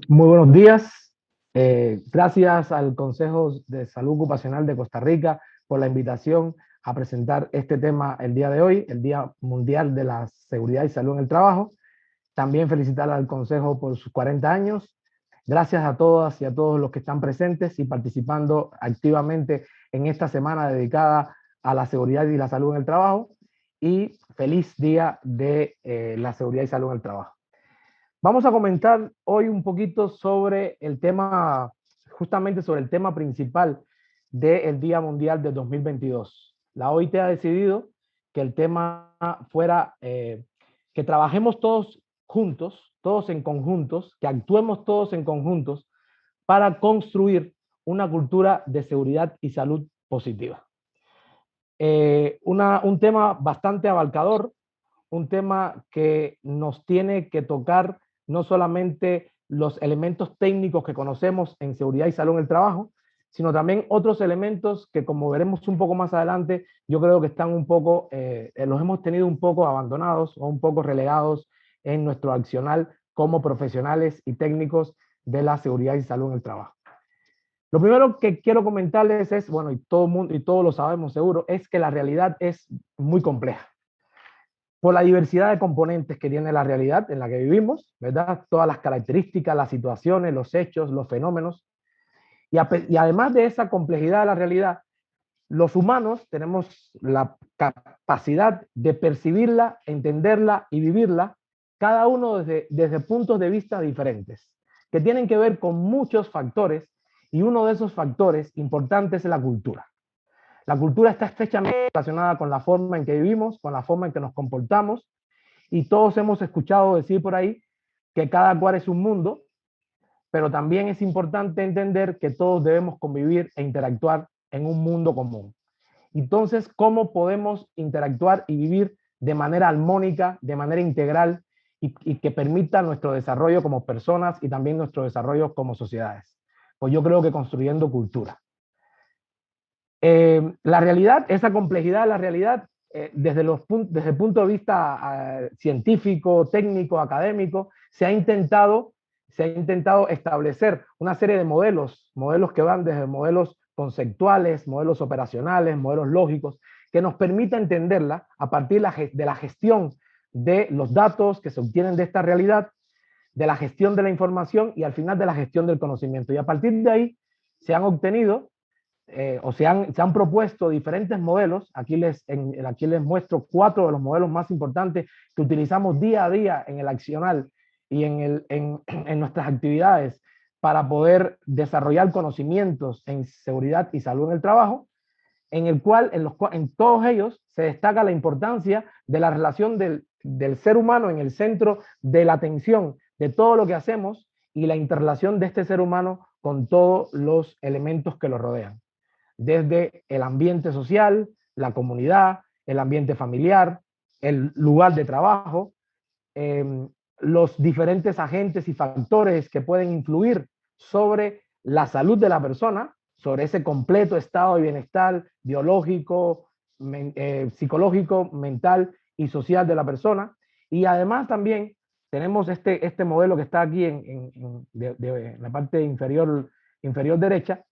Muy buenos días. Gracias al Consejo de Salud Ocupacional de Costa Rica por la invitación a presentar este tema el día de hoy, el Día Mundial de la Seguridad y Salud en el Trabajo. También felicitar al Consejo por sus 40 años. Gracias a todas y a todos los que están presentes y participando activamente en esta semana dedicada a la seguridad y la salud en el trabajo. Y feliz Día de la Seguridad y Salud en el Trabajo. Vamos a comentar hoy un poquito sobre el tema, justamente sobre el tema principal del Día Mundial de 2022. La OIT ha decidido que el tema fuera que trabajemos todos juntos, todos en conjuntos, que actuemos todos en conjuntos para construir una cultura de seguridad y salud positiva. Un tema bastante abarcador, un tema que nos tiene que tocar no solamente los elementos técnicos que conocemos en seguridad y salud en el trabajo, sino también otros elementos que, como veremos un poco más adelante, yo creo que están un poco, los hemos tenido un poco abandonados o un poco relegados en nuestro accionar como profesionales y técnicos de la seguridad y salud en el trabajo. Lo primero que quiero comentarles es, bueno, y todo mundo y todos lo sabemos seguro, es que la realidad es muy compleja por la diversidad de componentes que tiene la realidad en la que vivimos, ¿verdad? Todas las características, las situaciones, los hechos, los fenómenos. Y además de esa complejidad de la realidad, los humanos tenemos la capacidad de percibirla, entenderla y vivirla, cada uno desde puntos de vista diferentes, que tienen que ver con muchos factores, y uno de esos factores importantes es la cultura. La cultura está estrechamente relacionada con la forma en que vivimos, con la forma en que nos comportamos, y todos hemos escuchado decir por ahí que cada cual es un mundo, pero también es importante entender que todos debemos convivir e interactuar en un mundo común. Entonces, ¿cómo podemos interactuar y vivir de manera armónica, de manera integral y que permita nuestro desarrollo como personas y también nuestro desarrollo como sociedades? Pues yo creo que construyendo cultura. La realidad, esa complejidad de la realidad, desde el punto de vista científico, técnico, académico, se ha intentado establecer una serie de modelos, modelos que van desde modelos conceptuales, modelos operacionales, modelos lógicos, que nos permita entenderla a partir de la gestión de los datos que se obtienen de esta realidad, de la gestión de la información y al final de la gestión del conocimiento. Y a partir de ahí se han obtenido se han propuesto diferentes modelos. Aquí les muestro 4 de los modelos más importantes que utilizamos día a día en el accional y en nuestras actividades para poder desarrollar conocimientos en seguridad y salud en el trabajo, en el cual en todos ellos se destaca la importancia de la relación del ser humano en el centro de la atención de todo lo que hacemos y la interrelación de este ser humano con todos los elementos que lo rodean, desde el ambiente social, la comunidad, el ambiente familiar, el lugar de trabajo, eh, los diferentes agentes y factores que pueden influir sobre la salud de la persona, sobre ese completo estado de bienestar biológico, psicológico, mental y social de la persona. Y además también tenemos este modelo que está aquí en la parte inferior derecha,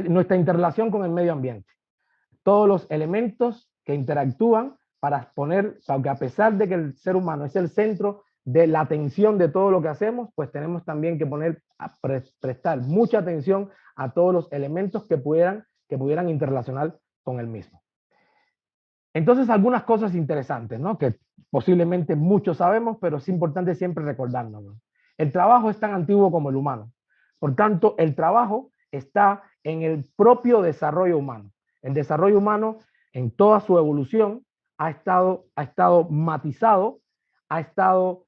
nuestra interrelación con el medio ambiente. Todos los elementos que interactúan para poner, aunque a pesar de que el ser humano es el centro de la atención de todo lo que hacemos, pues tenemos también que prestar mucha atención a todos los elementos que pudieran interrelacionar con el mismo. Entonces, algunas cosas interesantes, ¿no? Que posiblemente muchos sabemos, pero es importante siempre recordarnos, ¿no? El trabajo es tan antiguo como el humano. Por tanto, el trabajo está en el propio desarrollo humano. El desarrollo humano, en toda su evolución, ha estado matizado, ha estado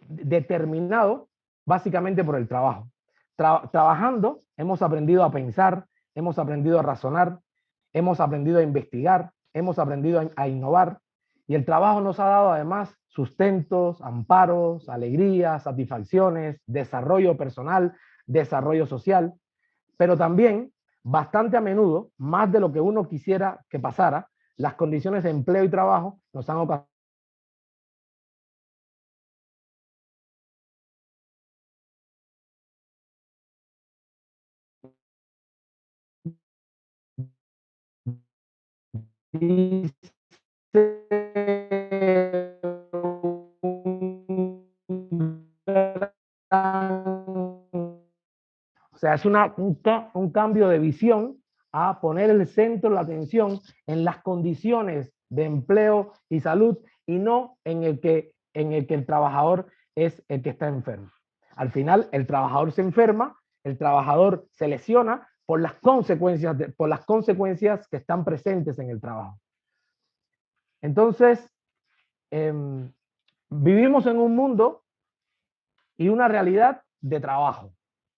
determinado básicamente por el trabajo. Trabajando, hemos aprendido a pensar, hemos aprendido a razonar, hemos aprendido a investigar, hemos aprendido a innovar, y el trabajo nos ha dado además sustentos, amparos, alegrías, satisfacciones, desarrollo personal, desarrollo social, pero también bastante a menudo, más de lo que uno quisiera que pasara, las condiciones de empleo y trabajo nos han ocasionado dice o sea, es un cambio de visión a poner el centro, la atención en las condiciones de empleo y salud y no en el que el trabajador es el que está enfermo. Al final, el trabajador se enferma, el trabajador se lesiona por las consecuencias que están presentes en el trabajo. Entonces, eh, vivimos en un mundo y una realidad de trabajo.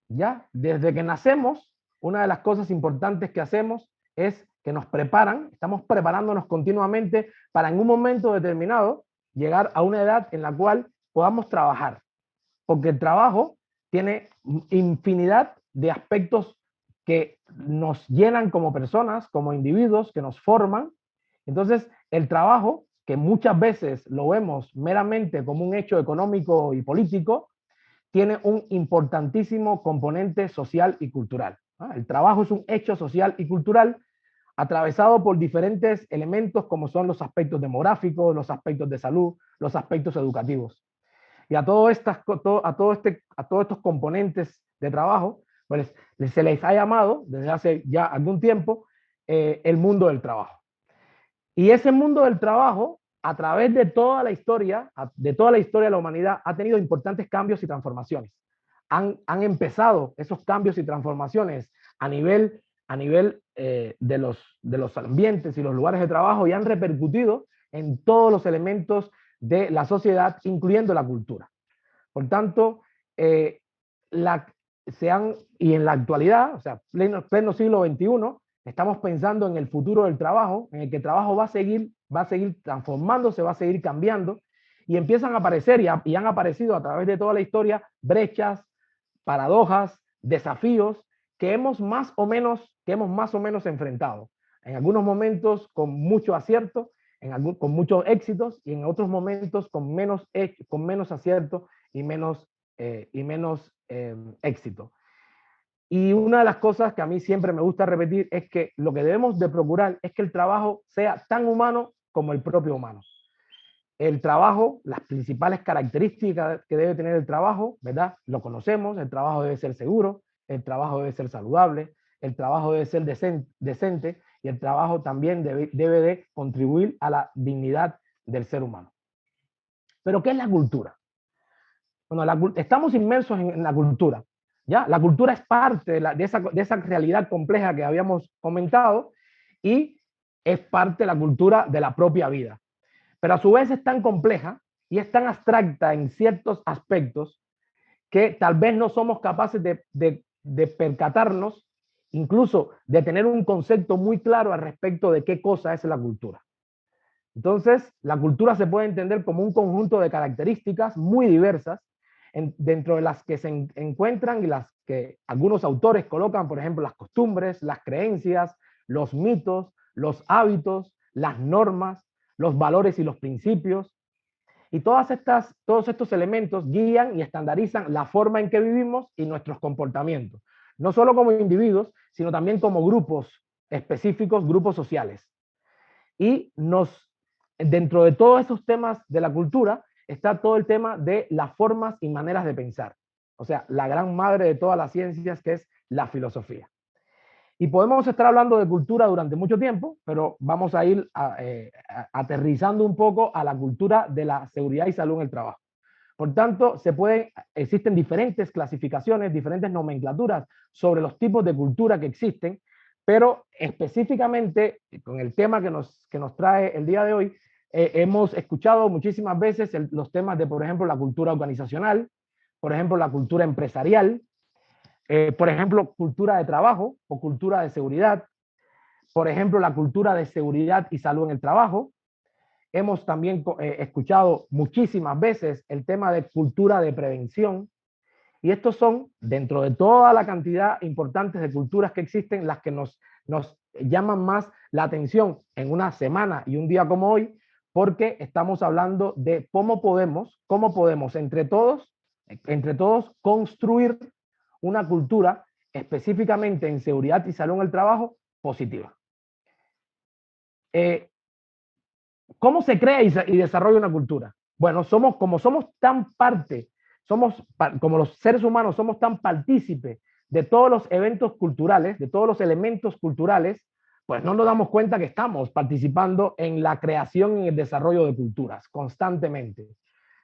¿Ya? Desde que nacemos, una de las cosas importantes que hacemos es que nos preparan, estamos preparándonos continuamente para en un momento determinado llegar a una edad en la cual podamos trabajar. Porque el trabajo tiene infinidad de aspectos que nos llenan como personas, como individuos, que nos forman. Entonces, el trabajo, que muchas veces lo vemos meramente como un hecho económico y político, tiene un importantísimo componente social y cultural. El trabajo es un hecho social y cultural atravesado por diferentes elementos como son los aspectos demográficos, los aspectos de salud, los aspectos educativos. Y a todos estos componentes de trabajo, pues se les ha llamado desde hace ya algún tiempo el mundo del trabajo. Y ese mundo del trabajo, a través de toda la historia, de la humanidad, ha tenido importantes cambios y transformaciones. Han empezado esos cambios y transformaciones a nivel de los ambientes y los lugares de trabajo y han repercutido en todos los elementos de la sociedad, incluyendo la cultura. Por tanto, y en la actualidad, o sea, pleno siglo XXI, estamos pensando en el futuro del trabajo, en el que el trabajo va a seguir transformándose, va a seguir cambiando, y empiezan a aparecer y han aparecido a través de toda la historia brechas, paradojas, desafíos que hemos más o menos enfrentado. En algunos momentos con mucho acierto, con muchos éxitos, y en otros momentos con menos acierto y menos éxito. Y una de las cosas que a mí siempre me gusta repetir es que lo que debemos de procurar es que el trabajo sea tan humano como el propio humano. El trabajo, las principales características que debe tener el trabajo, ¿verdad? Lo conocemos, el trabajo debe ser seguro, el trabajo debe ser saludable, el trabajo debe ser decente y el trabajo también debe de contribuir a la dignidad del ser humano. Pero ¿qué es la cultura? Bueno, estamos inmersos en la cultura. ¿Ya? La cultura es parte de esa realidad compleja que habíamos comentado y es parte de la cultura de la propia vida. Pero a su vez es tan compleja y es tan abstracta en ciertos aspectos que tal vez no somos capaces de percatarnos, incluso de tener un concepto muy claro al respecto de qué cosa es la cultura. Entonces, la cultura se puede entender como un conjunto de características muy diversas, dentro de las que se encuentran y las que algunos autores colocan, por ejemplo, las costumbres, las creencias, los mitos, los hábitos, las normas, los valores y los principios. Y todos estos elementos guían y estandarizan la forma en que vivimos y nuestros comportamientos, no solo como individuos, sino también como grupos específicos, grupos sociales. Y dentro de todos esos temas de la cultura está todo el tema de las formas y maneras de pensar. O sea, la gran madre de todas las ciencias, que es la filosofía. Y podemos estar hablando de cultura durante mucho tiempo, pero vamos a ir aterrizando un poco a la cultura de la seguridad y salud en el trabajo. Por tanto, existen diferentes clasificaciones, diferentes nomenclaturas sobre los tipos de cultura que existen, pero específicamente con el tema que nos trae el día de hoy, hemos escuchado muchísimas veces los temas de, por ejemplo, la cultura organizacional, por ejemplo, la cultura empresarial, por ejemplo, cultura de trabajo o cultura de seguridad, por ejemplo, la cultura de seguridad y salud en el trabajo. Hemos también escuchado muchísimas veces el tema de cultura de prevención. Y estos son, dentro de toda la cantidad importante de culturas que existen, las que nos llaman más la atención en una semana y un día como hoy, porque estamos hablando de cómo podemos entre todos construir una cultura específicamente en seguridad y salud en el trabajo positiva. ¿Cómo se crea y desarrolla una cultura? Bueno, como somos tan parte, como los seres humanos somos tan partícipes de todos los eventos culturales, de todos los elementos culturales, pues no nos damos cuenta que estamos participando en la creación y el desarrollo de culturas constantemente.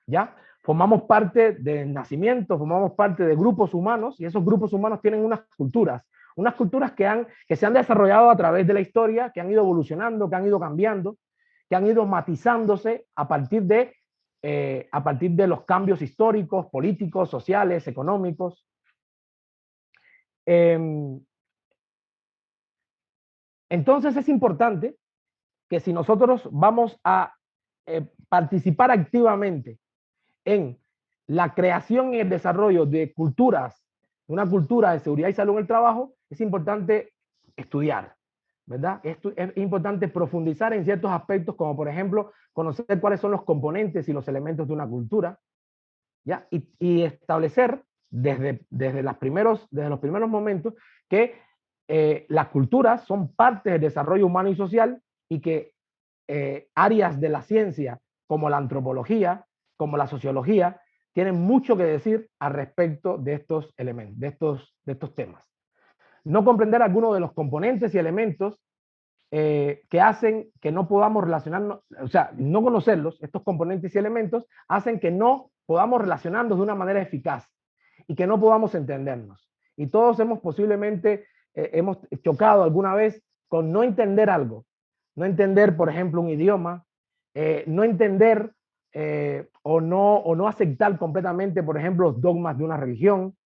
¿Ya? Formamos parte del nacimiento, formamos parte de grupos humanos y esos grupos humanos tienen unas culturas que se han desarrollado a través de la historia, que han ido evolucionando, que han ido cambiando, que han ido matizándose a partir de los cambios históricos, políticos, sociales, económicos. Entonces es importante que si nosotros vamos a participar activamente en la creación y el desarrollo de culturas, una cultura de seguridad y salud en el trabajo, es importante estudiar, ¿verdad? Es importante profundizar en ciertos aspectos, como por ejemplo, conocer cuáles son los componentes y los elementos de una cultura, ¿ya? Y establecer desde los primeros momentos que las culturas son parte del desarrollo humano y social y que áreas de la ciencia como la antropología, como la sociología, tienen mucho que decir al respecto de estos elementos, de estos temas. No comprender algunos de los componentes y elementos que hacen que no podamos relacionarnos, o sea, no conocerlos, estos componentes y elementos, hacen que no podamos relacionarnos de una manera eficaz y que no podamos entendernos. Y todos hemos chocado alguna vez con no entender algo, no entender, por ejemplo, un idioma, no entender o no aceptar completamente, por ejemplo, los dogmas de una religión,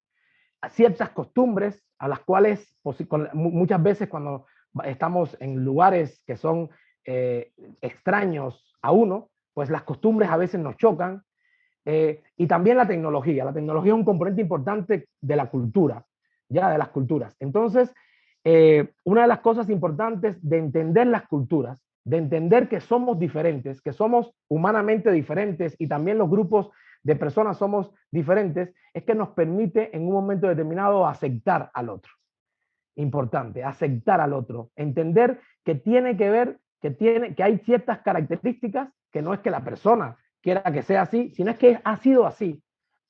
ciertas costumbres a las cuales muchas veces cuando estamos en lugares que son extraños a uno, pues las costumbres a veces nos chocan. Y también la tecnología. La tecnología es un componente importante de la cultura, ya de las culturas. Entonces, una de las cosas importantes de entender las culturas, de entender que somos diferentes, que somos humanamente diferentes y también los grupos de personas somos diferentes, es que nos permite en un momento determinado aceptar al otro. Importante, aceptar al otro, entender que tiene que ver, que hay ciertas características que no es que la persona quiera que sea así, sino es que ha sido así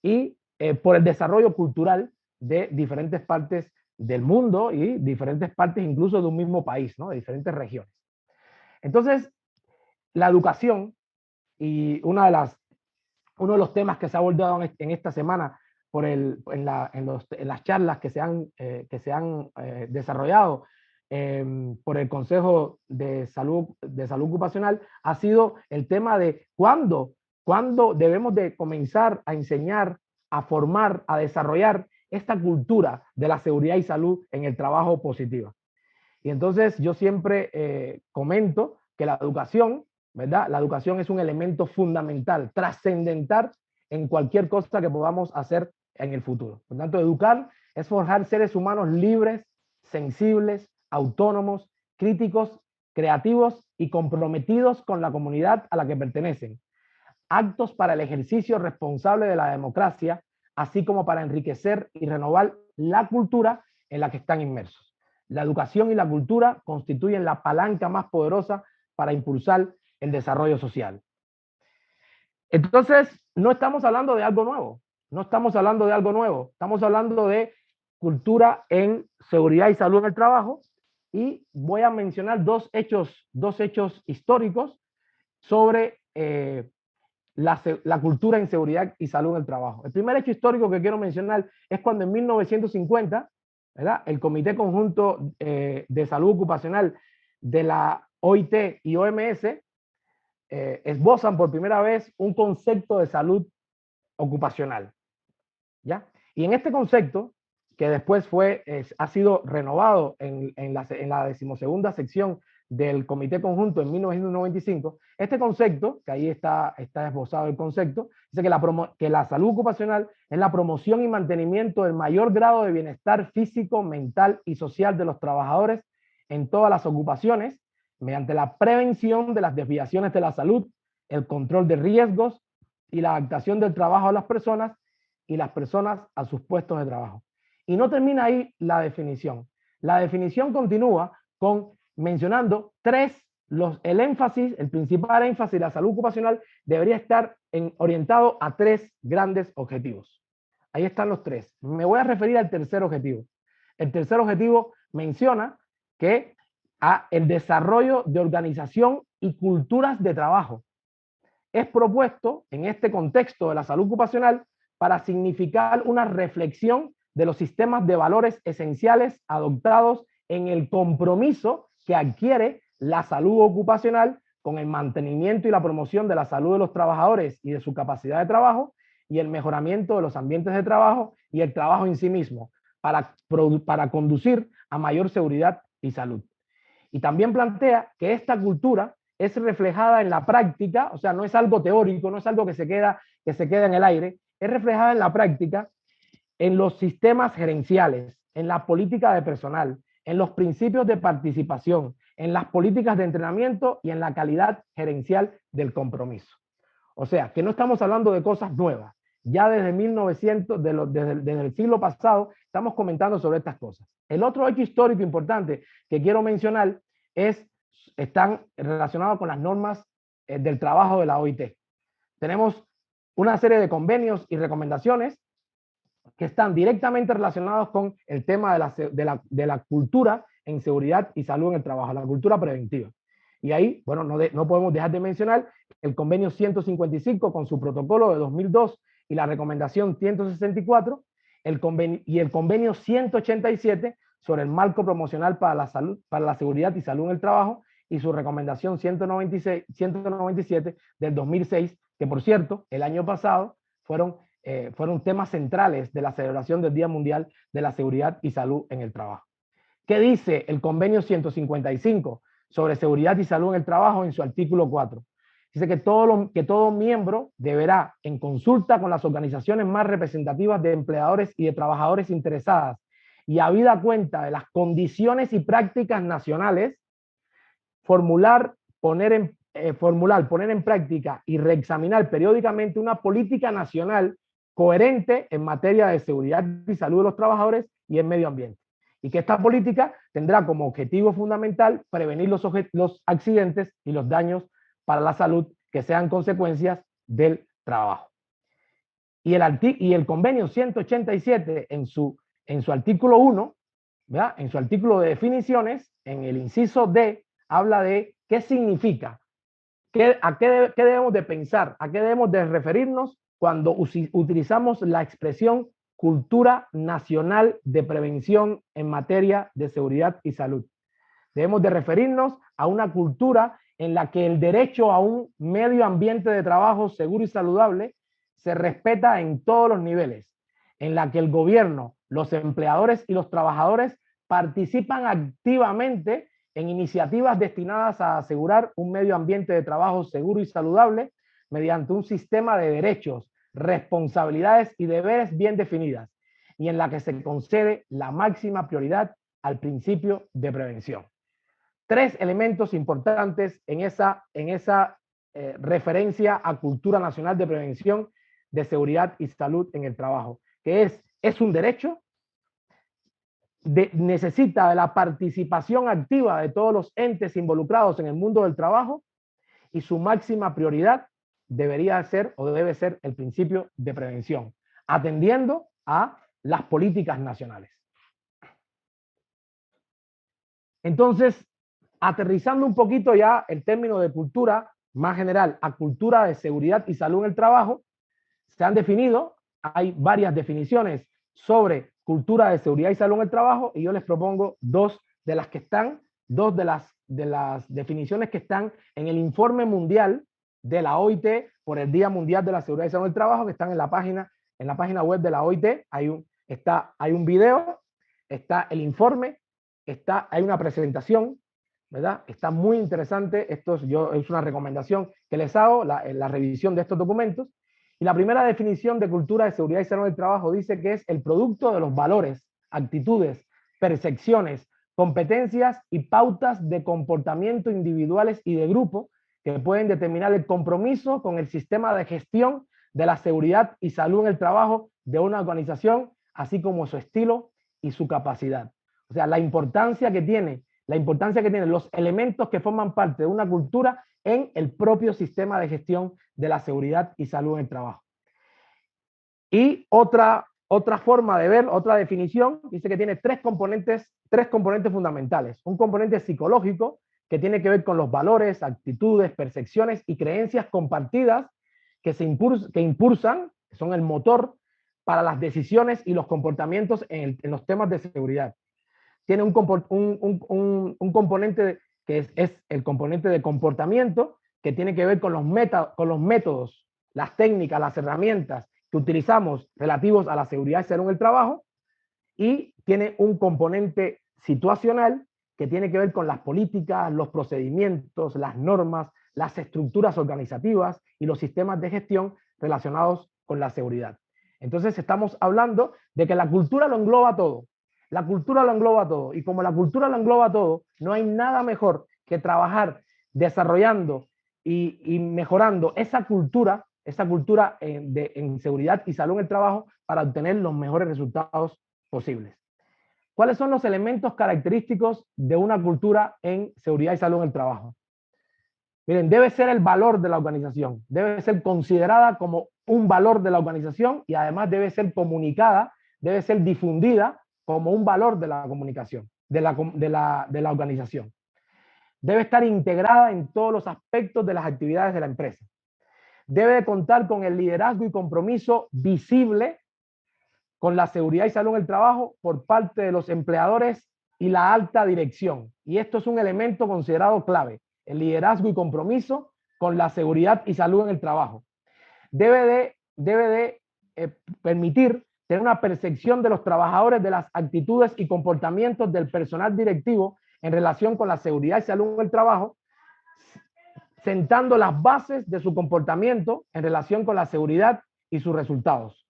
y por el desarrollo cultural de diferentes partes del mundo y diferentes partes incluso de un mismo país, ¿no? De diferentes regiones. Entonces, la educación y uno de los temas que se ha abordado en esta semana en las charlas que se han desarrollado por el Consejo de Salud Ocupacional ha sido el tema de cuándo debemos de comenzar a enseñar, a formar, a desarrollar esta cultura de la seguridad y salud en el trabajo positiva. Y entonces yo siempre comento que la educación, ¿verdad? La educación es un elemento fundamental, trascendental en cualquier cosa que podamos hacer en el futuro. Por tanto, educar es forjar seres humanos libres, sensibles, autónomos, críticos, creativos y comprometidos con la comunidad a la que pertenecen. Actos para el ejercicio responsable de la democracia, así como para enriquecer y renovar la cultura en la que están inmersos. La educación y la cultura constituyen la palanca más poderosa para impulsar el desarrollo social. Entonces, no estamos hablando de algo nuevo, estamos hablando de cultura en seguridad y salud en el trabajo y voy a mencionar dos hechos históricos sobre la cultura en seguridad y salud en el trabajo. El primer hecho histórico que quiero mencionar es cuando en 1950, ¿verdad? El Comité Conjunto de Salud Ocupacional de la OIT y OMS esbozan por primera vez un concepto de salud ocupacional, ¿ya? Y en este concepto, que después ha sido renovado en la 12ª sección del Comité Conjunto en 1995, este concepto, que ahí está esbozado el concepto, dice que la salud ocupacional es la promoción y mantenimiento del mayor grado de bienestar físico, mental y social de los trabajadores en todas las ocupaciones, mediante la prevención de las desviaciones de la salud, el control de riesgos y la adaptación del trabajo a las personas y las personas a sus puestos de trabajo. Y no termina ahí la definición. La definición continúa mencionando tres el principal énfasis de la salud ocupacional debería estar orientado a tres grandes objetivos. Ahí están los tres. Me voy a referir al tercer objetivo. El tercer objetivo menciona que el desarrollo de organización y culturas de trabajo es propuesto en este contexto de la salud ocupacional para significar una reflexión de los sistemas de valores esenciales adoptados en el compromiso que adquiere la salud ocupacional con el mantenimiento y la promoción de la salud de los trabajadores y de su capacidad de trabajo y el mejoramiento de los ambientes de trabajo y el trabajo en sí mismo para conducir a mayor seguridad y salud. Y también plantea que esta cultura es reflejada en la práctica, o sea, no es algo teórico, no es algo que se queda en el aire, es reflejada en la práctica, en los sistemas gerenciales, en la política de personal, en los principios de participación, en las políticas de entrenamiento y en la calidad gerencial del compromiso. O sea, que no estamos hablando de cosas nuevas. Ya desde 1900, desde el siglo pasado, estamos comentando sobre estas cosas. El otro hecho histórico importante que quiero mencionar están relacionados con las normas del trabajo de la OIT. Tenemos una serie de convenios y recomendaciones que están directamente relacionados con el tema de la cultura en seguridad y salud en el trabajo, la cultura preventiva. Y ahí, bueno, no podemos dejar de mencionar el convenio 155 con su protocolo de 2002 y la recomendación 164, el convenio 187 sobre el marco promocional para la salud, para la seguridad y salud en el trabajo y su recomendación 197 del 2006, que por cierto, el año pasado fueron temas centrales de la celebración del Día Mundial de la Seguridad y Salud en el Trabajo. ¿Qué dice el convenio 155 sobre seguridad y salud en el trabajo en su artículo 4? Dice que todo miembro deberá, en consulta con las organizaciones más representativas de empleadores y de trabajadores interesadas y habida cuenta de las condiciones y prácticas nacionales, poner en práctica y reexaminar periódicamente una política nacional coherente en materia de seguridad y salud de los trabajadores y el medio ambiente. Y que esta política tendrá como objetivo fundamental prevenir los accidentes y los daños para la salud que sean consecuencias del trabajo. Y el convenio 187 en su artículo 1, ¿verdad? En su artículo de definiciones, en el inciso D, habla de qué significa, qué debemos de pensar, a qué debemos de referirnos cuando utilizamos la expresión cultura nacional de prevención en materia de seguridad y salud. Debemos de referirnos a una cultura en la que el derecho a un medio ambiente de trabajo seguro y saludable se respeta en todos los niveles, en la que el gobierno, los empleadores y los trabajadores participan activamente en iniciativas destinadas a asegurar un medio ambiente de trabajo seguro y saludable mediante un sistema de derechos, responsabilidades y deberes bien definidas, y en la que se concede la máxima prioridad al principio de prevención. Tres elementos importantes en esa referencia a cultura nacional de prevención de seguridad y salud en el trabajo, que es un derecho, necesita de la participación activa de todos los entes involucrados en el mundo del trabajo y su máxima prioridad debería ser o debe ser el principio de prevención, atendiendo a las políticas nacionales. Entonces, aterrizando un poquito ya el término de cultura más general a cultura de seguridad y salud en el trabajo, se han definido, hay varias definiciones sobre cultura de seguridad y salud en el trabajo y yo les propongo dos de las definiciones que están en el informe mundial de la OIT por el Día Mundial de la Seguridad y Salud en el Trabajo, que están en la página web de la OIT. Hay un video, está el informe, hay una presentación, ¿verdad? Está muy interesante. Es una recomendación que les hago, la revisión de estos documentos. Y la primera definición de cultura de seguridad y salud del trabajo dice que es el producto de los valores, actitudes, percepciones, competencias y pautas de comportamiento individuales y de grupo que pueden determinar el compromiso con el sistema de gestión de la seguridad y salud en el trabajo de una organización, así como su estilo y su capacidad. O sea, la importancia que tiene la importancia que tienen los elementos que forman parte de una cultura en el propio sistema de gestión de la seguridad y salud en el trabajo. Y otra forma de ver, otra definición, dice que tiene tres componentes fundamentales. Un componente psicológico, que tiene que ver con los valores, actitudes, percepciones y creencias compartidas que impulsan, son el motor para las decisiones y los comportamientos en los temas de seguridad. Tiene un componente que es el componente de comportamiento, que tiene que ver con los métodos, las técnicas, las herramientas que utilizamos relativos a la seguridad y salud en el trabajo, y tiene un componente situacional que tiene que ver con las políticas, los procedimientos, las normas, las estructuras organizativas y los sistemas de gestión relacionados con la seguridad. Entonces estamos hablando de que la cultura lo engloba todo. La cultura lo engloba todo. Y como la cultura lo engloba todo, no hay nada mejor que trabajar desarrollando y mejorando esa cultura en seguridad y salud en el trabajo para obtener los mejores resultados posibles. ¿Cuáles son los elementos característicos de una cultura en seguridad y salud en el trabajo? Miren, debe ser el valor de la organización, debe ser considerada como un valor de la organización y además debe ser comunicada, debe ser difundida como un valor de la comunicación, de la organización. Debe estar integrada en todos los aspectos de las actividades de la empresa. Debe de contar con el liderazgo y compromiso visible con la seguridad y salud en el trabajo por parte de los empleadores y la alta dirección. Y esto es un elemento considerado clave, el liderazgo y compromiso con la seguridad y salud en el trabajo. Debe de permitir tener una percepción de los trabajadores de las actitudes y comportamientos del personal directivo en relación con la seguridad y salud en el trabajo, sentando las bases de su comportamiento en relación con la seguridad y sus resultados.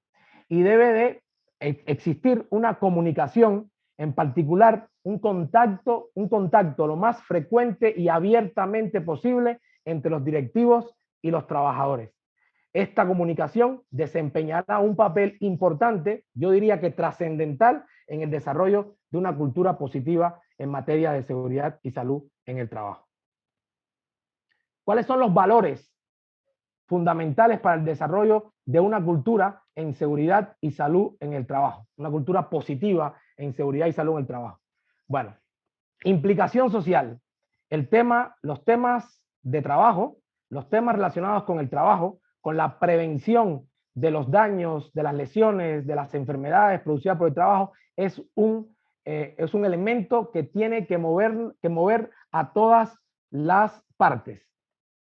Y debe de existir una comunicación, en particular un contacto lo más frecuente y abiertamente posible entre los directivos y los trabajadores. Esta comunicación desempeñará un papel importante, yo diría que trascendental, en el desarrollo de una cultura positiva en materia de seguridad y salud en el trabajo. ¿Cuáles son los valores fundamentales para el desarrollo de una cultura en seguridad y salud en el trabajo? Una cultura positiva en seguridad y salud en el trabajo. Bueno, implicación social. Los temas de trabajo, los temas relacionados con el trabajo, con la prevención de los daños, de las lesiones, de las enfermedades producidas por el trabajo, es un elemento que tiene que mover a todas las partes,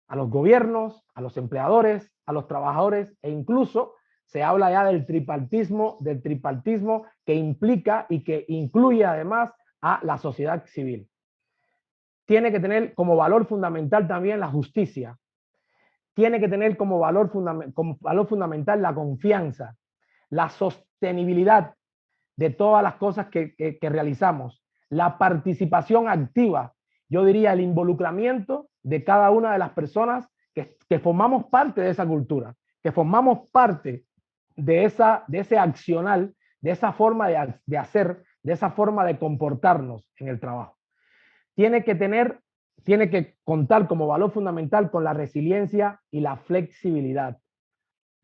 a los gobiernos, a los empleadores, a los trabajadores, e incluso se habla ya del tripartismo que implica y que incluye además a la sociedad civil. Tiene que tener como valor fundamental también la justicia. Tiene que tener como valor fundamental la confianza, la sostenibilidad de todas las cosas que realizamos, la participación activa, yo diría el involucramiento de cada una de las personas que formamos parte de esa cultura, que formamos parte de ese accional, de esa forma de hacer, de esa forma de comportarnos en el trabajo. Tiene que contar como valor fundamental con la resiliencia y la flexibilidad.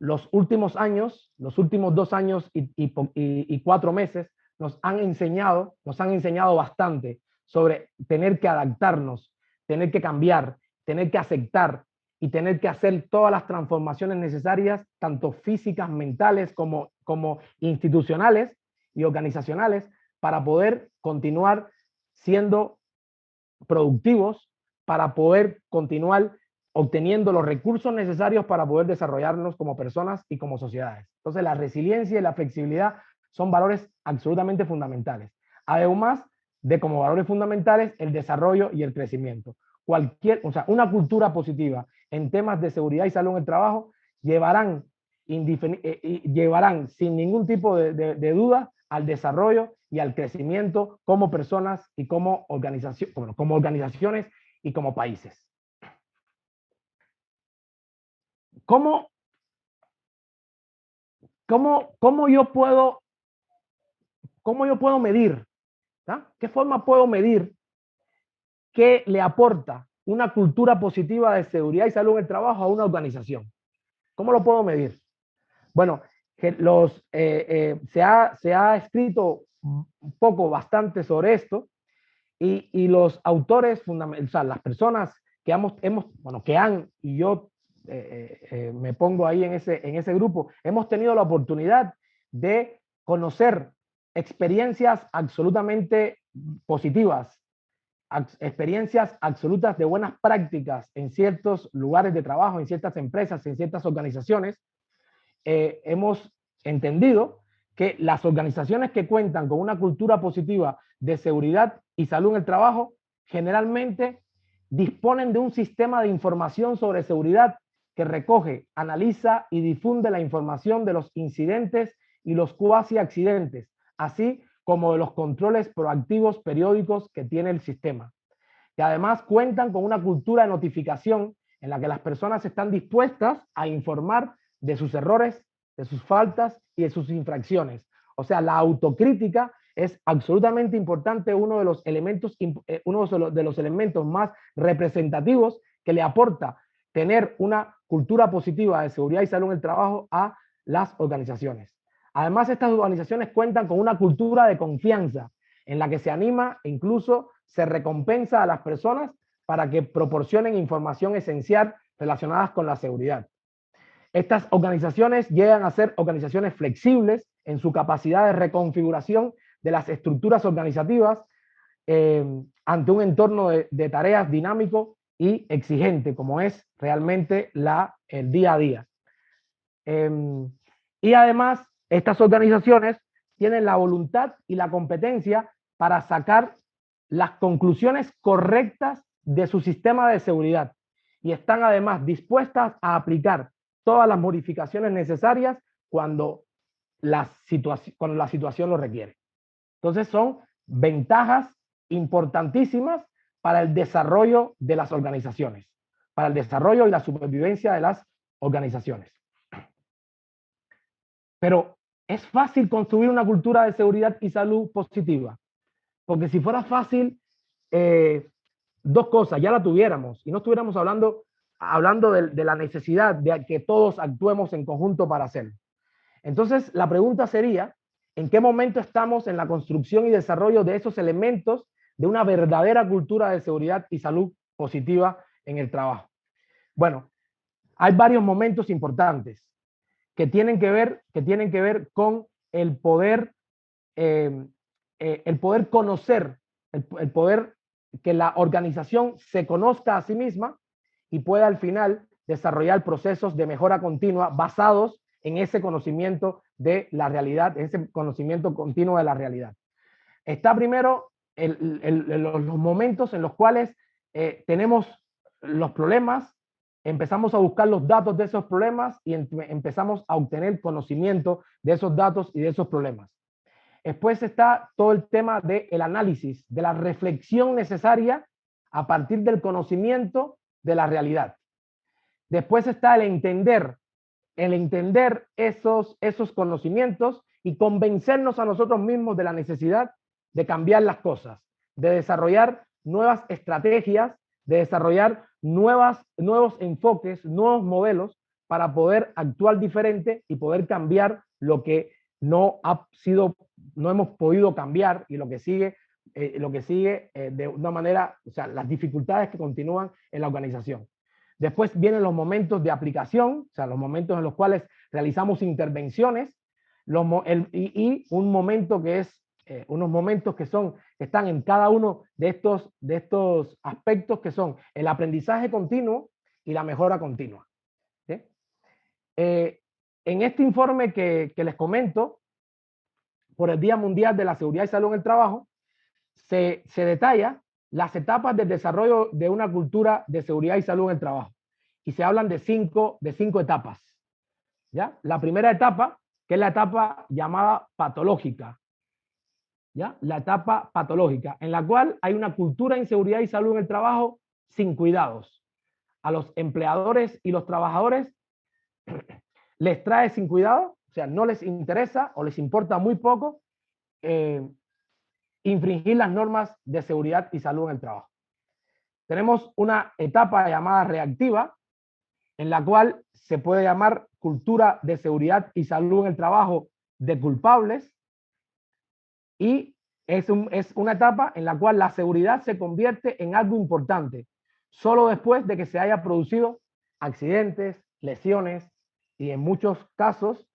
Los últimos 2 años y 4 meses nos han enseñado bastante sobre tener que adaptarnos, tener que cambiar, tener que aceptar y tener que hacer todas las transformaciones necesarias, tanto físicas, mentales, como institucionales y organizacionales, para poder continuar siendo productivos, para poder continuar obteniendo los recursos necesarios para poder desarrollarnos como personas y como sociedades. Entonces, la resiliencia y la flexibilidad son valores absolutamente fundamentales. Además de, como valores fundamentales, el desarrollo y el crecimiento. Una cultura positiva en temas de seguridad y salud en el trabajo llevarán sin ningún tipo de duda al desarrollo y al crecimiento como personas y como organizaciones y como países. ¿Cómo yo puedo medir? ¿Tá? ¿Qué forma puedo medir ¿qué le aporta una cultura positiva de seguridad y salud en el trabajo a una organización? ¿Cómo lo puedo medir? Bueno, se ha escrito un poco, bastante sobre esto, y los autores fundamentales, o sea, las personas que bueno, que han, y yo me pongo ahí en ese grupo, hemos tenido la oportunidad de conocer experiencias absolutamente positivas, experiencias absolutas de buenas prácticas en ciertos lugares de trabajo, en ciertas empresas, en ciertas organizaciones. Hemos entendido que las organizaciones que cuentan con una cultura positiva de seguridad y salud en el trabajo generalmente disponen de un sistema de información sobre seguridad que recoge, analiza y difunde la información de los incidentes y los cuasi accidentes, así como de los controles proactivos periódicos que tiene el sistema. Que además cuentan con una cultura de notificación en la que las personas están dispuestas a informar de sus errores, de sus faltas y de sus infracciones. O sea, la autocrítica es absolutamente importante, uno de los elementos más representativos que le aporta tener una cultura positiva de seguridad y salud en el trabajo a las organizaciones. Además, estas organizaciones cuentan con una cultura de confianza en la que se anima e incluso se recompensa a las personas para que proporcionen información esencial relacionadas con la seguridad. Estas organizaciones llegan a ser organizaciones flexibles en su capacidad de reconfiguración de las estructuras organizativas ante un entorno de tareas dinámico y exigente, como es realmente el día a día. Y además, estas organizaciones tienen la voluntad y la competencia para sacar las conclusiones correctas de su sistema de seguridad y están además dispuestas a aplicar todas las modificaciones necesarias cuando la situación lo requiere. Entonces son ventajas importantísimas para el desarrollo de las organizaciones, para el desarrollo y la supervivencia de las organizaciones. Pero es fácil construir una cultura de seguridad y salud positiva, porque si fuera fácil, dos cosas, ya la tuviéramos y no estuviéramos hablando de la necesidad de que todos actuemos en conjunto para hacerlo. Entonces, la pregunta sería, ¿en qué momento estamos en la construcción y desarrollo de esos elementos de una verdadera cultura de seguridad y salud positiva en el trabajo? Bueno, hay varios momentos importantes que tienen que ver con el poder conocer, el poder que la organización se conozca a sí misma y pueda al final desarrollar procesos de mejora continua basados en ese conocimiento de la realidad, ese conocimiento continuo de la realidad. Está primero los momentos en los cuales tenemos los problemas, empezamos a buscar los datos de esos problemas y empezamos a obtener conocimiento de esos datos y de esos problemas. Después está todo el tema del análisis, de la reflexión necesaria a partir del conocimiento de la realidad. Después está el entender esos conocimientos y convencernos a nosotros mismos de la necesidad de cambiar las cosas, de desarrollar nuevas estrategias, de desarrollar nuevos enfoques, nuevos modelos para poder actuar diferente y poder cambiar lo que no hemos podido cambiar y lo que sigue de una manera, o sea, las dificultades que continúan en la organización. Después vienen los momentos de aplicación, o sea, los momentos en los cuales realizamos intervenciones, y un momento que es, unos momentos que están en cada uno de estos aspectos, que son el aprendizaje continuo y la mejora continua. ¿Sí? En este informe que les comento, por el Día Mundial de la Seguridad y Salud en el Trabajo, se detalla las etapas del desarrollo de una cultura de seguridad y salud en el trabajo. Y se hablan de cinco etapas. ¿Ya? La primera etapa, que es la etapa llamada patológica. ¿Ya? La etapa patológica, en la cual hay una cultura de inseguridad y salud en el trabajo sin cuidados. A los empleadores y los trabajadores les trae sin cuidado, o sea, no les interesa o les importa muy poco infringir las normas de seguridad y salud en el trabajo. Tenemos una etapa llamada reactiva, en la cual se puede llamar cultura de seguridad y salud en el trabajo de culpables, y es una etapa en la cual la seguridad se convierte en algo importante, solo después de que se haya producido accidentes, lesiones y en muchos casos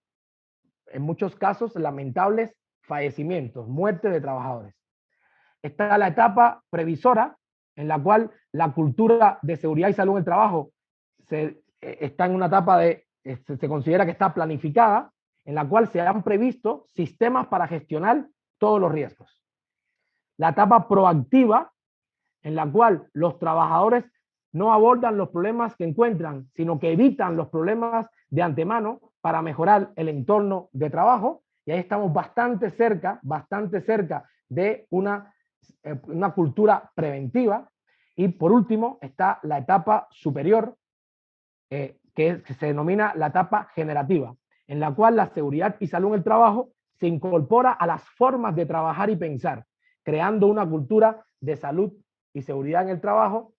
lamentables fallecimientos, muerte de trabajadores. Está la etapa previsora, en la cual la cultura de seguridad y salud en el trabajo está en una etapa se considera que está planificada, en la cual se han previsto sistemas para gestionar todos los riesgos. La etapa proactiva, en la cual los trabajadores no abordan los problemas que encuentran, sino que evitan los problemas de antemano para mejorar el entorno de trabajo, y ahí estamos bastante cerca de una cultura preventiva. Y por último está la etapa superior, que se denomina la etapa generativa, en la cual la seguridad y salud en el trabajo se incorpora a las formas de trabajar y pensar, creando una cultura de salud y seguridad en el trabajo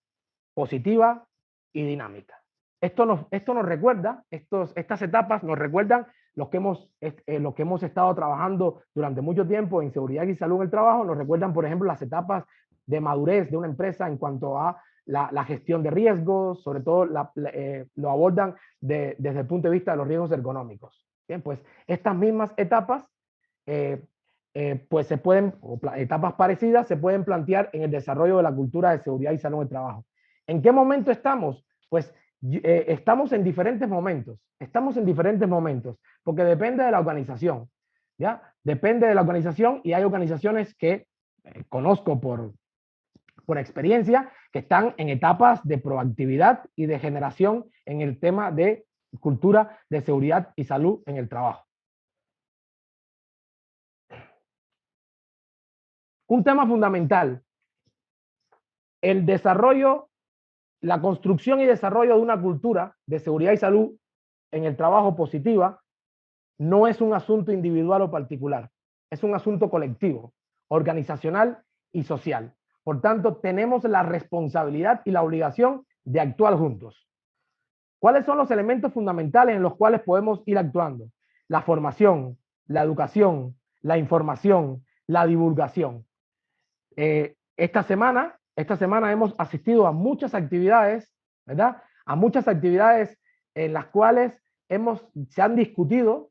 positiva y dinámica. Esto nos recuerda, estas etapas nos recuerdan los que hemos estado trabajando durante mucho tiempo en seguridad y salud en el trabajo, nos recuerdan, por ejemplo, las etapas de madurez de una empresa en cuanto a la gestión de riesgos, sobre todo lo abordan desde el punto de vista de los riesgos ergonómicos. Bien, pues estas mismas etapas, pues etapas parecidas se pueden plantear en el desarrollo de la cultura de seguridad y salud en el trabajo. ¿En qué momento estamos? Pues estamos en diferentes momentos, porque depende de la organización, ¿ya? Depende de la organización, y hay organizaciones que conozco por experiencia, que están en etapas de proactividad y de generación en el tema de cultura de seguridad y salud en el trabajo. Un tema fundamental, el desarrollo, la construcción y desarrollo de una cultura de seguridad y salud en el trabajo positiva no es un asunto individual o particular, es un asunto colectivo, organizacional y social. Por tanto, tenemos la responsabilidad y la obligación de actuar juntos. ¿Cuáles son los elementos fundamentales en los cuales podemos ir actuando? La formación, la educación, la información, la divulgación. Esta semana hemos asistido a muchas actividades, ¿verdad? A muchas actividades en las cuales se han discutido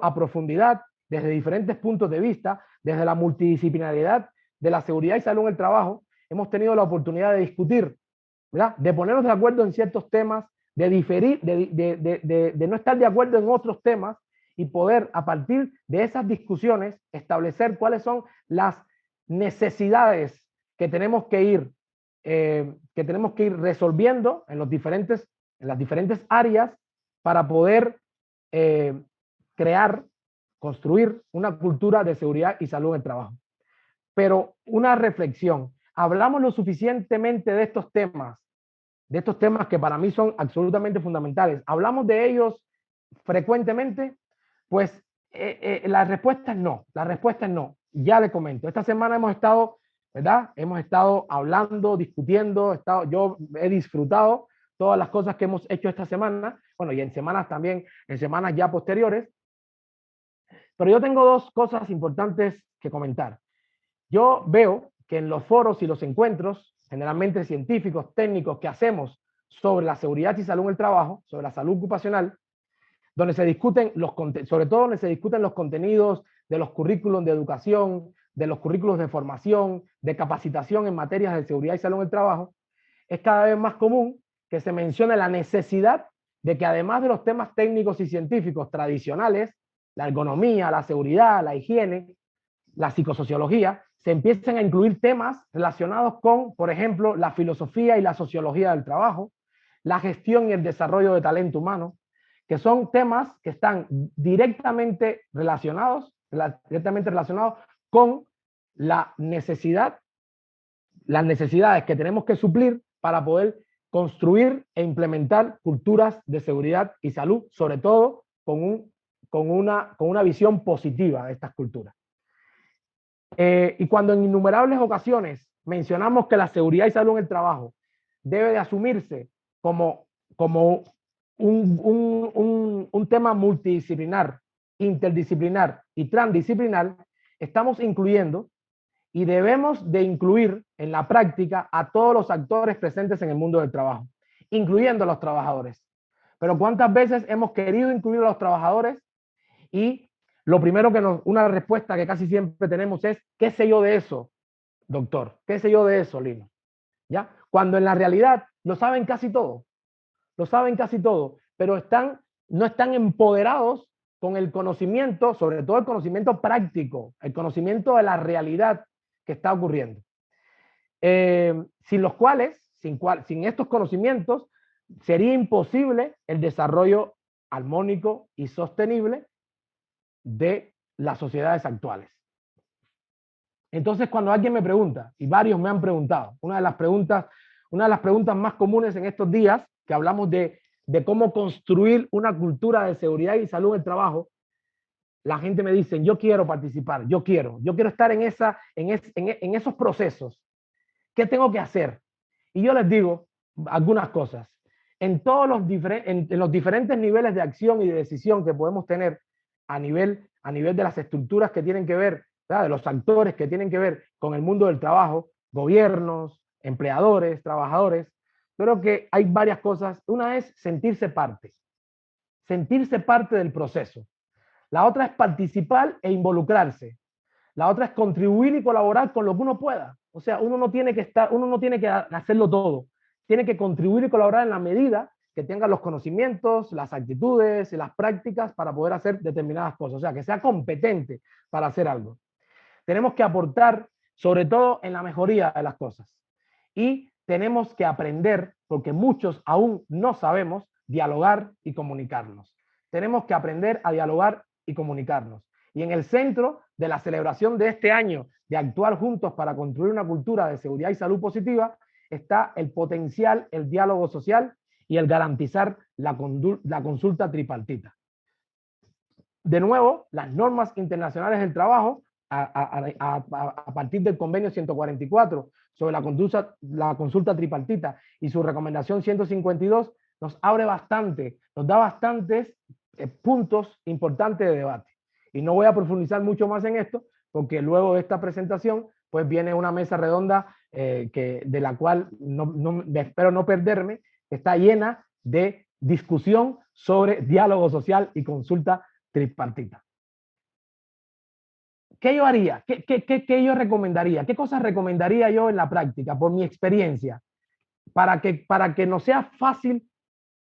a profundidad desde diferentes puntos de vista, desde la multidisciplinariedad de la seguridad y salud en el trabajo. Hemos tenido la oportunidad de discutir, ¿verdad? De ponernos de acuerdo en ciertos temas, de diferir, de no estar de acuerdo en otros temas, y poder, a partir de esas discusiones, establecer cuáles son las necesidades que tenemos que ir resolviendo en las diferentes áreas para poder construir una cultura de seguridad y salud en el trabajo. Pero una reflexión, hablamos lo suficientemente de estos temas que para mí son absolutamente fundamentales, hablamos de ellos frecuentemente. Pues la respuesta es no, ya le comento. Esta semana hemos estado, ¿verdad? Hemos estado hablando, discutiendo, yo he disfrutado todas las cosas que hemos hecho esta semana, bueno, y en semanas ya posteriores, pero yo tengo dos cosas importantes que comentar. Yo veo que en los foros y los encuentros, generalmente científicos, técnicos, que hacemos sobre la seguridad y salud en el trabajo, sobre la salud ocupacional, donde se discuten sobre todo donde se discuten los contenidos de los currículos de educación, de los currículos de formación, de capacitación en materias de seguridad y salud en el trabajo, es cada vez más común que se mencione la necesidad de que, además de los temas técnicos y científicos tradicionales, la ergonomía, la seguridad, la higiene, la psicosociología, se empiecen a incluir temas relacionados con, por ejemplo, la filosofía y la sociología del trabajo, la gestión y el desarrollo de talento humano, que son temas que están directamente relacionados con las necesidades que tenemos que suplir para poder construir e implementar culturas de seguridad y salud, sobre todo con una visión positiva de estas culturas. Y cuando en innumerables ocasiones mencionamos que la seguridad y salud en el trabajo debe de asumirse como un tema multidisciplinar, interdisciplinar y transdisciplinar, estamos incluyendo y debemos de incluir en la práctica a todos los actores presentes en el mundo del trabajo, incluyendo a los trabajadores. Pero ¿cuántas veces hemos querido incluir a los trabajadores? Y lo primero una respuesta que casi siempre tenemos es, ¿qué sé yo de eso, doctor? ¿Qué sé yo de eso, Lino? ¿Ya? Cuando en la realidad lo saben casi todo, pero no están empoderados con el conocimiento, sobre todo el conocimiento práctico, el conocimiento de la realidad que está ocurriendo. Sin los cuales, sin estos conocimientos, sería imposible el desarrollo armónico y sostenible de las sociedades actuales. Entonces, cuando alguien me pregunta, y varios me han preguntado, una de las preguntas más comunes en estos días, que hablamos de cómo construir una cultura de seguridad y salud en el trabajo, la gente me dice, yo quiero participar, yo quiero estar en esos procesos. ¿Qué tengo que hacer? Y yo les digo algunas cosas. En los diferentes niveles de acción y de decisión que podemos tener a nivel de las estructuras que tienen que ver, ¿verdad?, de los actores que tienen que ver con el mundo del trabajo, gobiernos, empleadores, trabajadores, creo que hay varias cosas. Una es sentirse parte del proceso. La otra es participar e involucrarse. La otra es contribuir y colaborar con lo que uno pueda. O sea, uno no tiene que hacerlo todo. Tiene que contribuir y colaborar en la medida que tenga los conocimientos, las actitudes y las prácticas para poder hacer determinadas cosas. O sea, que sea competente para hacer algo. Tenemos que aportar, sobre todo en la mejoría de las cosas. Y tenemos que aprender, porque muchos aún no sabemos, dialogar y comunicarnos. Tenemos que aprender a dialogar y comunicarnos. Y en el centro de la celebración de este año de actuar juntos para construir una cultura de seguridad y salud positiva está el potencial, el diálogo social y el garantizar la consulta tripartita. De nuevo, las normas internacionales del trabajo, a partir del convenio 144 sobre la consulta tripartita y su recomendación 152, nos abre bastante, nos da bastantes puntos importantes de debate. Y no voy a profundizar mucho más en esto, porque luego de esta presentación, pues viene una mesa redonda de la cual espero no perderme, que está llena de discusión sobre diálogo social y consulta tripartita. ¿Qué yo haría? ¿Qué yo recomendaría? ¿Qué cosas recomendaría yo en la práctica, por mi experiencia, para que no sea fácil,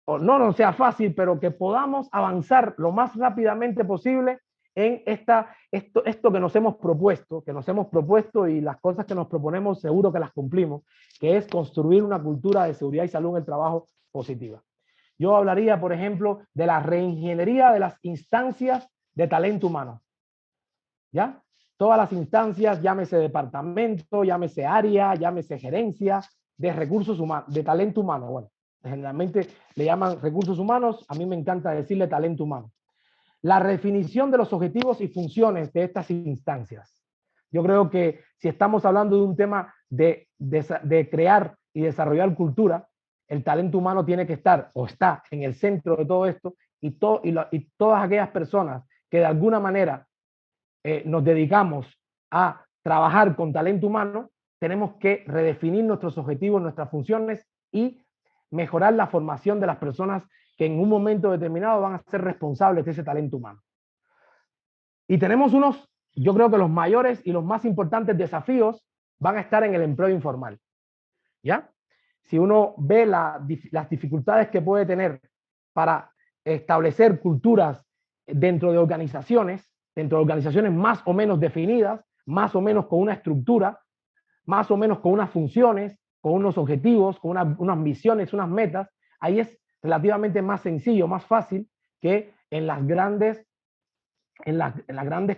o no sea fácil, pero que podamos avanzar lo más rápidamente posible en esto que nos hemos propuesto y las cosas que nos proponemos seguro que las cumplimos, que es construir una cultura de seguridad y salud en el trabajo positiva? Yo hablaría, por ejemplo, de la reingeniería de las instancias de talento humano. ¿Ya? Todas las instancias, llámese departamento, llámese área, llámese gerencia, de recursos humanos, de talento humano. Bueno, generalmente le llaman recursos humanos, a mí me encanta decirle talento humano. La redefinición de los objetivos y funciones de estas instancias. Yo creo que si estamos hablando de un tema de crear y desarrollar cultura, el talento humano tiene que estar o está en el centro de todo esto y todas aquellas personas que de alguna manera nos dedicamos a trabajar con talento humano, tenemos que redefinir nuestros objetivos, nuestras funciones y mejorar la formación de las personas que en un momento determinado van a ser responsables de ese talento humano. Y tenemos yo creo que los mayores y los más importantes desafíos van a estar en el empleo informal. ¿Ya? Si uno ve las dificultades que puede tener para establecer culturas dentro de organizaciones más o menos definidas, más o menos con una estructura, más o menos con unas funciones, con unos objetivos, con unas misiones, unas metas, ahí es relativamente más sencillo, más fácil que en las grandes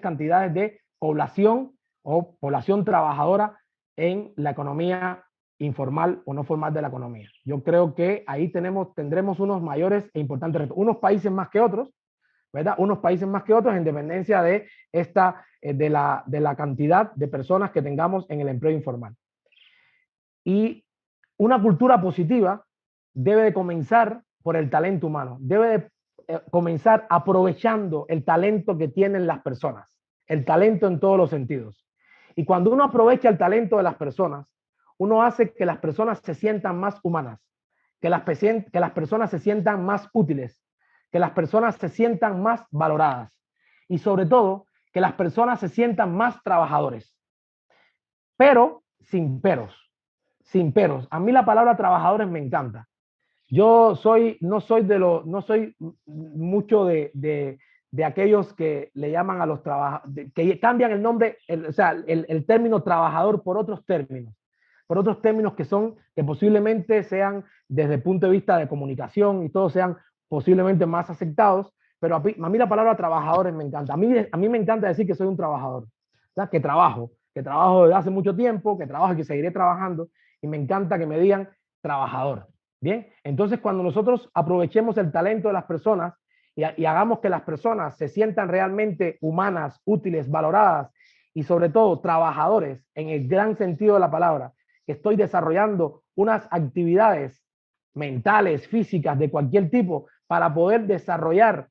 cantidades de población o población trabajadora en la economía informal o no formal de la economía. Yo creo que ahí tendremos unos mayores e importantes retos, unos países más que otros, ¿verdad? Unos países más que otros en dependencia de la cantidad de personas que tengamos en el empleo informal. Y Una cultura positiva debe de comenzar por el talento humano, debe de comenzar aprovechando el talento que tienen las personas, el talento en todos los sentidos. Y cuando uno aprovecha el talento de las personas, uno hace que las personas se sientan más humanas, que las personas se sientan más útiles, que las personas se sientan más valoradas y sobre todo que las personas se sientan más trabajadores. Pero sin peros, sin peros. A mí la palabra trabajadores me encanta. No soy mucho de aquellos que le llaman a los trabajadores, que cambian el nombre, el término trabajador por otros términos que posiblemente sean desde el punto de vista de comunicación y todos sean posiblemente más aceptados, pero a mí la palabra trabajadores me encanta. A mí me encanta decir que soy un trabajador, o sea, que trabajo desde hace mucho tiempo, que trabajo y que seguiré trabajando, y me encanta que me digan trabajador. Bien, entonces cuando nosotros aprovechemos el talento de las personas y hagamos que las personas se sientan realmente humanas, útiles, valoradas y sobre todo trabajadores en el gran sentido de la palabra, que estoy desarrollando unas actividades mentales, físicas, de cualquier tipo, para poder desarrollar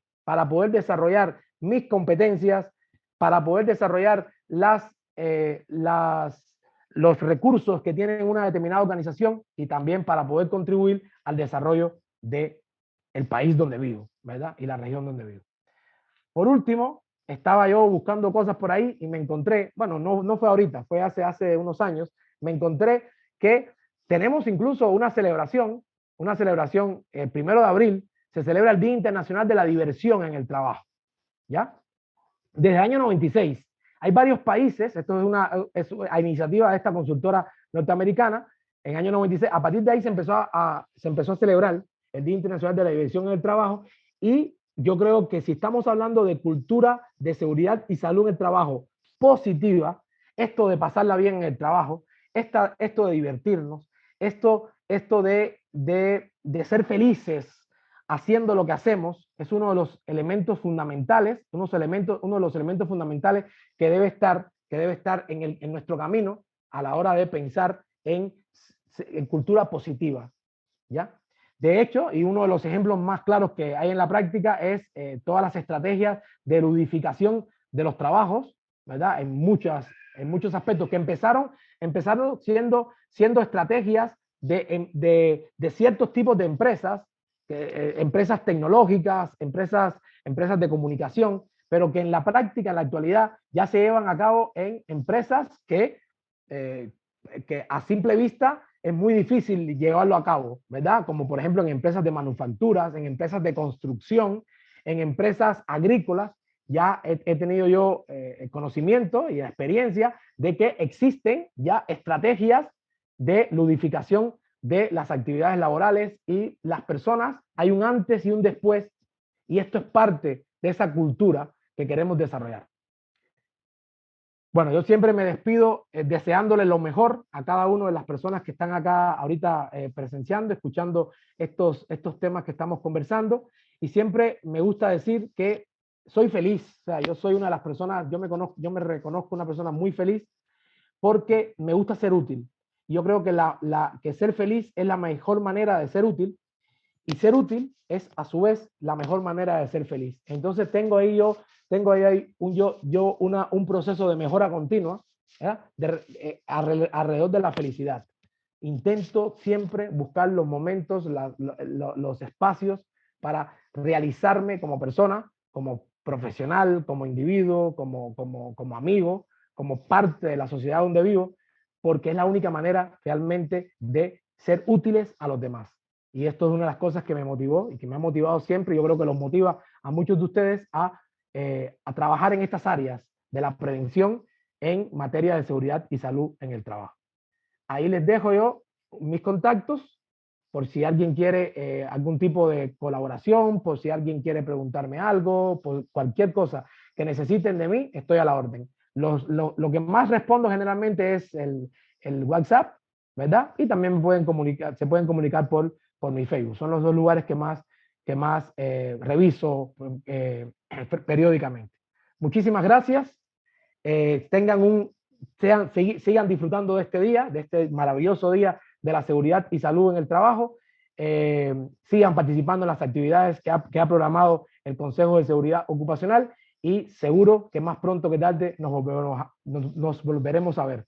mis competencias, para poder desarrollar los recursos que tiene una determinada organización y también para poder contribuir al desarrollo del país donde vivo, ¿verdad? Y la región donde vivo. Por último, estaba yo buscando cosas por ahí y me encontré, bueno, no fue ahorita, fue hace unos años, me encontré que tenemos incluso una celebración, el 1 de abril, se celebra el Día Internacional de la Diversión en el Trabajo, ¿ya? Desde el año 96. Hay varios países, esto es una iniciativa de esta consultora norteamericana, en el año 96, a partir de ahí se empezó a celebrar el Día Internacional de la Diversión en el Trabajo y yo creo que si estamos hablando de cultura de seguridad y salud en el trabajo positiva, esto de pasarla bien en el trabajo, esto de divertirnos, esto de ser felices haciendo lo que hacemos, es uno de los elementos fundamentales, uno de los elementos fundamentales que debe estar en nuestro camino a la hora de pensar en cultura positiva, ¿ya? De hecho, y uno de los ejemplos más claros que hay en la práctica es todas las estrategias de ludificación de los trabajos, ¿verdad? En muchos aspectos que empezaron siendo estrategias de ciertos tipos de empresas, empresas tecnológicas, empresas de comunicación, pero que en la práctica, en la actualidad, ya se llevan a cabo en empresas que a simple vista es muy difícil llevarlo a cabo, ¿verdad? Como por ejemplo en empresas de manufacturas, en empresas de construcción, en empresas agrícolas. Ya he tenido yo conocimiento y experiencia de que existen ya estrategias de ludificación de las actividades laborales y las personas, hay un antes y un después, y esto es parte de esa cultura que queremos desarrollar. Bueno, yo siempre me despido deseándole lo mejor a cada una de las personas que están acá ahorita presenciando, escuchando estos temas que estamos conversando, y siempre me gusta decir que soy feliz, o sea, yo soy una de las personas, yo me reconozco una persona muy feliz porque me gusta ser útil. Yo creo que que ser feliz es la mejor manera de ser útil y ser útil es a su vez la mejor manera de ser feliz. Entonces tengo ahí un proceso de mejora continua alrededor de la felicidad. Intento siempre buscar los momentos, los espacios para realizarme como persona, como profesional, como individuo, como amigo, como parte de la sociedad donde vivo, porque es la única manera realmente de ser útiles a los demás. Y esto es una de las cosas que me motivó y que me ha motivado siempre. Yo creo que los motiva a muchos de ustedes a trabajar en estas áreas de la prevención en materia de seguridad y salud en el trabajo. Ahí les dejo yo mis contactos por si alguien quiere algún tipo de colaboración, por si alguien quiere preguntarme algo, por cualquier cosa que necesiten de mí, estoy a la orden. Lo que más respondo generalmente es el WhatsApp, ¿verdad? Y también se pueden comunicar por mi Facebook. Son los dos lugares que más reviso periódicamente. Muchísimas gracias. Sigan disfrutando de este día, de este maravilloso día de la seguridad y salud en el trabajo. Sigan participando en las actividades que ha programado el Consejo de Seguridad Ocupacional y seguro que más pronto que tarde nos volveremos a ver.